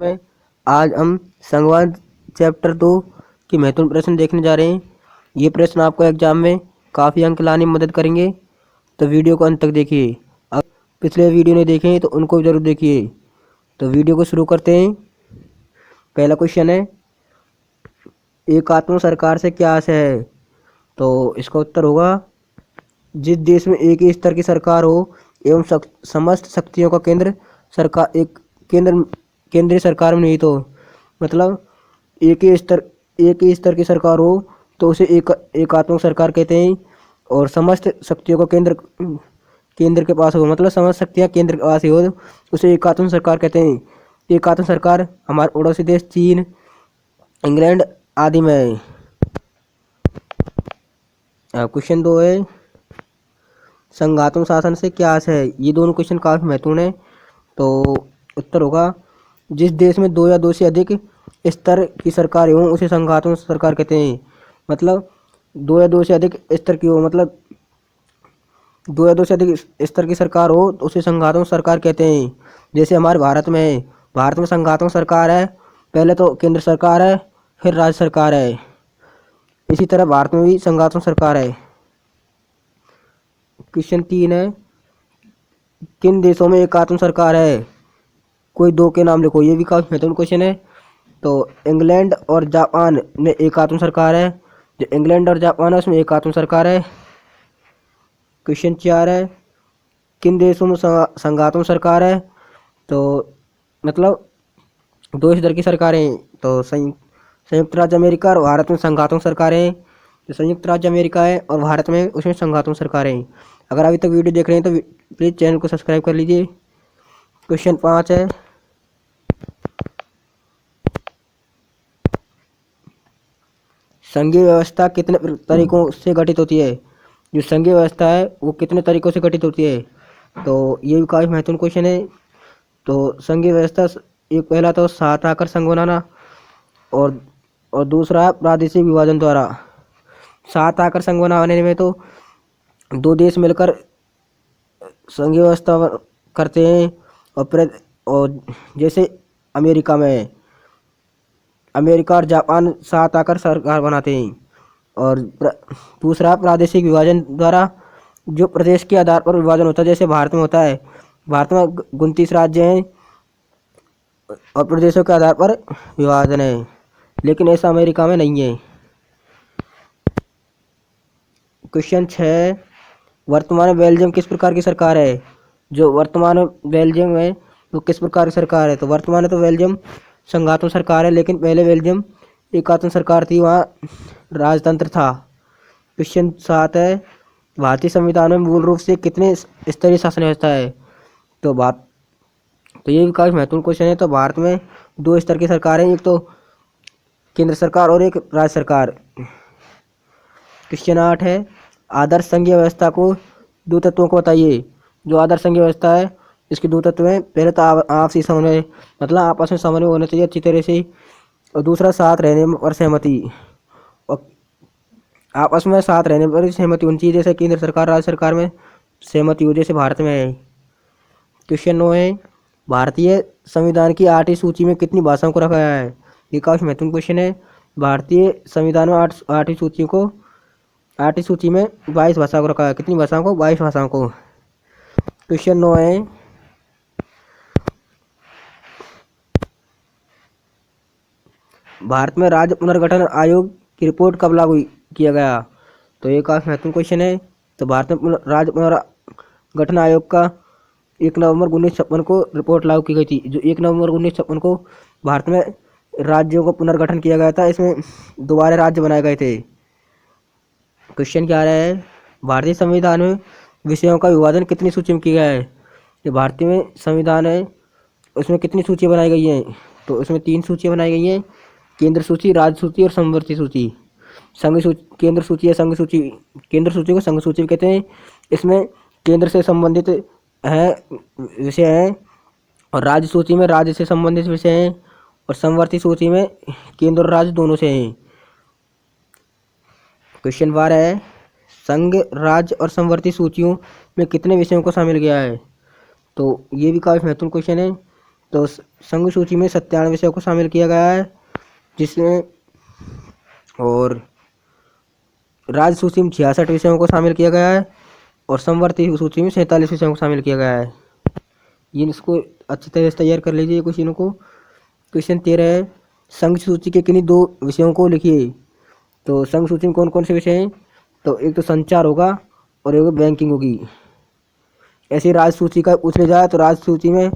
में आज हम संघवाद चैप्टर 2 की महत्वपूर्ण प्रश्न देखने जा रहे हैं। ये प्रश्न आपको एग्जाम में काफ़ी अंक लाने में मदद करेंगे, तो वीडियो को अंत तक देखिए। अगर पिछले वीडियो नहीं देखे तो उनको जरूर देखिए। तो वीडियो को शुरू करते हैं। पहला क्वेश्चन है, एकात्म सरकार से क्या आशय है? तो इसका उत्तर होगा, जिस देश में एक ही स्तर की सरकार हो एवं समस्त शक्तियों का केंद्र सरकार एक केंद्रीय सरकार में निहित हो। मतलब एक ही स्तर की सरकार हो तो उसे एकात्मक सरकार कहते हैं। और समस्त शक्तियों का केंद्र के पास हो, मतलब समस्त शक्तियाँ केंद्र के पास ही हो, उसे एकात्मक सरकार कहते हैं। एकात्मक सरकार हमारे पड़ोसी देश चीन, इंग्लैंड आदि में है। क्वेश्चन 2 है, संघात्मक शासन से क्या आशय है? ये दोनों क्वेश्चन काफ़ी महत्वपूर्ण है। तो उत्तर होगा, जिस देश में दो या दो से अधिक स्तर की सरकार हो उसे संघात्मक सरकार कहते हैं। मतलब दो या दो से अधिक स्तर की हो, मतलब दो या दो से अधिक स्तर की सरकार हो तो उसे संघात्मक सरकार कहते हैं। जैसे हमारे भारत में है, भारत में संघात्मक सरकार है, पहले तो केंद्र सरकार है फिर राज्य सरकार है। इसी तरह भारत में भी संघात्मक सरकार है। क्वेश्चन 3 है, किन देशों में एकात्म सरकार है? कोई दो के नाम लिखो। ये भी काफी महत्वपूर्ण क्वेश्चन है। तो इंग्लैंड और जापान में एकात्म सरकार है। जो इंग्लैंड और जापान है उसमें एकात्म सरकार है। क्वेश्चन 4 है, किन देशों में संघात्म सरकार है? तो मतलब दो इधर की सरकारें, तो संयुक्त राज्य अमेरिका और भारत में संघात्मक सरकारें हैं। जो संयुक्त राज्य अमेरिका है और भारत में उसमें संघात्मक सरकारें हैं। अगर अभी तक वीडियो देख रहे हैं तो प्लीज़ चैनल को सब्सक्राइब कर लीजिए। क्वेश्चन 5 है, संघीय व्यवस्था कितने तरीकों से गठित होती है? जो संघीय व्यवस्था है वो कितने तरीकों से गठित होती है? तो ये भी काफ़ी महत्वपूर्ण क्वेश्चन है। तो संघीय व्यवस्था, एक पहला तो साथ आकर संघ बनाना और दूसरा प्रादेशिक विभाजन द्वारा। साथ आकर संघ बनाने में तो दो देश मिलकर संघीय व्यवस्था करते हैं। और जैसे अमेरिका में अमेरिका और जापान साथ आकर सरकार बनाते हैं। और दूसरा प्रादेशिक विभाजन द्वारा, जो प्रदेश के आधार पर विभाजन होता है, जैसे भारत में होता है। भारत में 29 राज्य हैं और प्रदेशों के आधार पर विभाजन है, लेकिन ऐसा अमेरिका में नहीं है। क्वेश्चन 6, वर्तमान में बेल्जियम किस प्रकार की सरकार है? जो वर्तमान में बेल्जियम है वो किस प्रकार की सरकार है? तो वर्तमान में तो बेल्जियम संघात्मक सरकार है, लेकिन पहले बेल्जियम एकात्मक सरकार थी, वहाँ राजतंत्र था। क्वेश्चन 7 है, भारतीय संविधान में मूल रूप से कितने स्तरीय शासन व्यवस्था है? तो ये भी काफ़ी महत्वपूर्ण क्वेश्चन है। तो भारत में दो स्तर की सरकार है, एक तो केंद्र सरकार और एक राज्य सरकार। क्वेश्चन 8 है, आदर्श संघीय व्यवस्था को दो तत्वों को बताइए। जो आदर्श संघीय व्यवस्था है इसके दो तत्व हैं। पहले तो आपसी समन्वय, मतलब आपस में समन्वय होना चाहिए अच्छी तरह से। और दूसरा साथ रहने पर सहमति। और आपस में साथ रहने पर सहमति होनी चाहिए, जैसे केंद्र सरकार राज्य सरकार में सहमति हो, जैसे भारत में है। क्वेश्चन 9 है, भारतीय संविधान की 8वीं सूची में कितनी भाषाओं को रखा गया है? ये काफ़ी महत्वपूर्ण क्वेश्चन है। भारतीय संविधान में 8वीं सूची में 22 भाषाओं को रखा है। कितनी भाषाओं को? 22 भाषाओं को। क्वेश्चन 9 है, भारत में राज्य पुनर्गठन आयोग की रिपोर्ट कब लागू किया गया? तो ये काफ़ी महत्वपूर्ण क्वेश्चन है। तो भारत में राज्य पुनर्गठन आयोग का 1 नवंबर 1956 को रिपोर्ट लागू की गई थी। जो 1 नवंबर 1956 को भारत में राज्यों का पुनर्गठन किया गया था, इसमें दोबारा राज्य बनाए गए थे। क्वेश्चन क्या है, भारतीय संविधान में विषयों का विभाजन कितनी सूची में किया गया है? जो भारतीय में संविधान है उसमें कितनी सूची बनाई गई हैं? तो उसमें 3 सूचियाँ बनाई गई हैं, केंद्र सूची, राज्य सूची और समवर्ती सूची। संघ सूची, केंद्र सूची है संघ सूची, केंद्र सूची को संघ सूची कहते हैं। इसमें केंद्र से संबंधित है विषय हैं, और राज्य सूची में राज्य से संबंधित विषय हैं, और समवर्ती सूची में केंद्र और राज्य दोनों से हैं। क्वेश्चन 12 है, संघ, राज्य और समवर्ती सूचियों में कितने विषयों को शामिल किया है? तो ये भी काफ़ी महत्वपूर्ण क्वेश्चन है। तो संघ सूची में 97 विषयों को शामिल किया गया है, जिसमें और राज्य सूची में 66 विषयों को शामिल किया गया है और समवर्ती सूची में 47 विषयों को शामिल किया गया है। ये इसको अच्छी तरह से तैयार कर लीजिए क्वेश्चनों को। क्वेश्चन 13 है, संघ सूची के किन्हीं 2 विषयों को लिखिए। तो संघ सूची में कौन कौन से विषय हैं? तो एक तो संचार होगा और एक बैंकिंग होगी। ऐसे राज्य सूची का पूछ ले जाए तो राज्य सूची में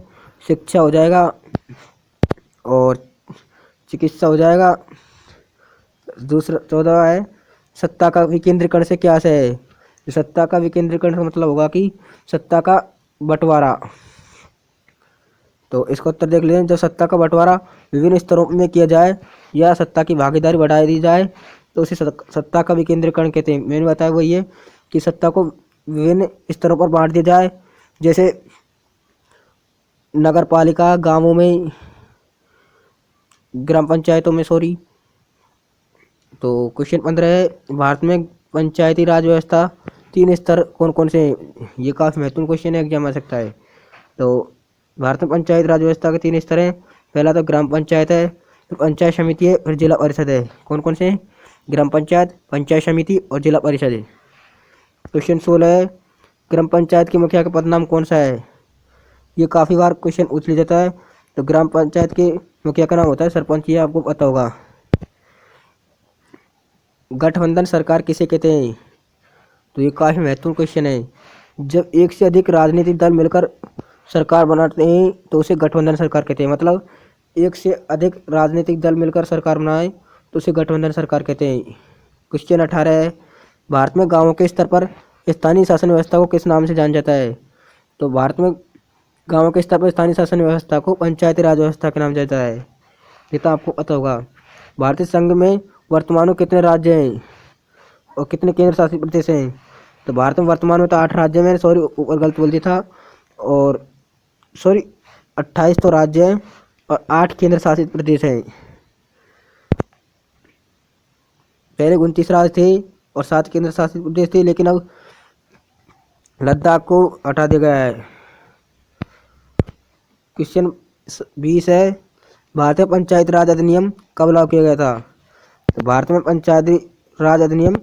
शिक्षा हो जाएगा और चिकित्सा हो जाएगा। दूसरा 14 है, सत्ता का विकेंद्रीकरण से क्या आशय है? तो सत्ता का विकेंद्रीकरण का मतलब होगा कि सत्ता का बंटवारा। तो इसका उत्तर देख लें, जब सत्ता का बंटवारा विभिन्न स्तरों में किया जाए या सत्ता की भागीदारी बढ़ा दी जाए तो उसे सत्ता का विकेंद्रीकरण कहते हैं। मैंने बताया वही है कि सत्ता को विभिन्न स्तरों पर बांट दिया जाए, जैसे नगर पालिका, गाँवों में, ग्राम पंचायतों में, सॉरी। तो क्वेश्चन 15 है, भारत में पंचायती राज व्यवस्था 3 स्तर कौन कौन से हैं? ये काफ़ी महत्वपूर्ण क्वेश्चन है, एग्जाम आ सकता है। तो भारत में पंचायत राज व्यवस्था के 3 स्तर हैं। पहला तो ग्राम पंचायत है, फिर पंचायत समिति है, फिर जिला परिषद है। कौन कौन से हैं? ग्राम पंचायत, पंचायत समिति और जिला परिषद है। क्वेश्चन 16 है, ग्राम पंचायत के मुखिया का पदनाम कौन सा है? ये काफ़ी बार क्वेश्चन पूछ लिया जाता है। तो ग्राम पंचायत के मुखिया का नाम होता है सरपंच, ये आपको पता होगा। गठबंधन सरकार किसे कहते हैं? तो ये काफ़ी महत्वपूर्ण क्वेश्चन है। जब एक से अधिक राजनीतिक दल मिलकर सरकार बनाते हैं तो उसे गठबंधन सरकार कहते हैं। मतलब एक से अधिक राजनीतिक दल मिलकर सरकार बनाए तो उसे गठबंधन सरकार कहते हैं। क्वेश्चन 18 है, भारत में गाँवों के स्तर पर स्थानीय शासन व्यवस्था को किस नाम से जाना जाता है? तो भारत में गाँवों के स्तर पर स्थानीय शासन व्यवस्था को पंचायती राज व्यवस्था के नाम जाता है। ये तो आपको पता होगा। भारतीय संघ में वर्तमान में कितने राज्य हैं और कितने केंद्र शासित प्रदेश हैं? तो भारत में वर्तमान में तो 8 राज्य में, सॉरी ऊपर गलत बोल दिया था, और सॉरी 28 तो राज्य हैं और 8 केंद्र शासित प्रदेश हैं। पहले 29 राज्य थे और 7 केंद्र शासित प्रदेश थे, लेकिन अब लद्दाख को हटा दिया गया है। क्वेश्चन 20 है, भारतीय पंचायती राज अधिनियम कब लागू किया गया था? तो भारत में पंचायती राज अधिनियम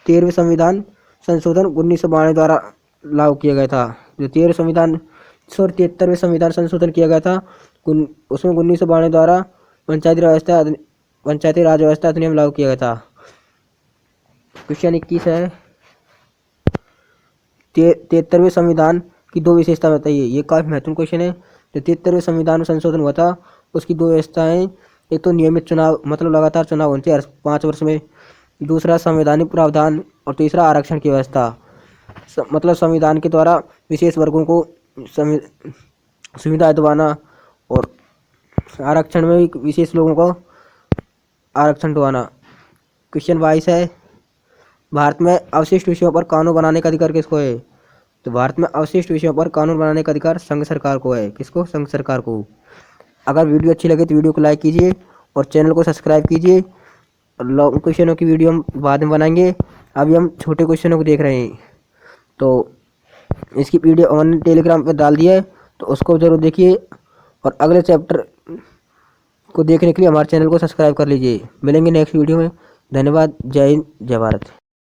13वें संविधान संशोधन 1992 द्वारा लागू किया गया था। जो 73वें संविधान संशोधन किया गया था उसमें 1992 द्वारा पंचायती राज व्यवस्था अधिनियम लागू किया गया था। क्वेश्चन 21 है, 73वें संविधान की 2 विशेषता बताइए। ये काफ़ी महत्वपूर्ण क्वेश्चन है। जो 73वें संविधान में संशोधन हुआ था उसकी 2 व्यवस्थाएं, एक तो नियमित चुनाव, मतलब लगातार चुनाव होने चाहिए हर 5 वर्ष में। दूसरा संवैधानिक प्रावधान और तीसरा आरक्षण की व्यवस्था। मतलब संविधान के द्वारा विशेष वर्गों को सुविधाएं दिलाना और आरक्षण में भी विशेष लोगों को आरक्षण दिलाना। क्वेश्चन 22 है, भारत में अवशिष्ट विषयों पर कानून बनाने का अधिकार किसको है? तो भारत में अवशिष्ट विषयों पर कानून बनाने का अधिकार संघ सरकार को है। किसको? संघ सरकार को। अगर वीडियो अच्छी लगे तो वीडियो को लाइक कीजिए और चैनल को सब्सक्राइब कीजिए। लॉन्ग क्वेश्चनों की वीडियो हम बाद में बनाएंगे, अभी हम छोटे क्वेश्चनों को देख रहे हैं। तो इसकी पीडीएफ हमने टेलीग्राम पर डाल दिया है, तो उसको ज़रूर देखिए और अगले चैप्टर को देखने के लिए हमारे चैनल को सब्सक्राइब कर लीजिए। मिलेंगे नेक्स्ट वीडियो में। धन्यवाद। जय हिंद, जय भारत।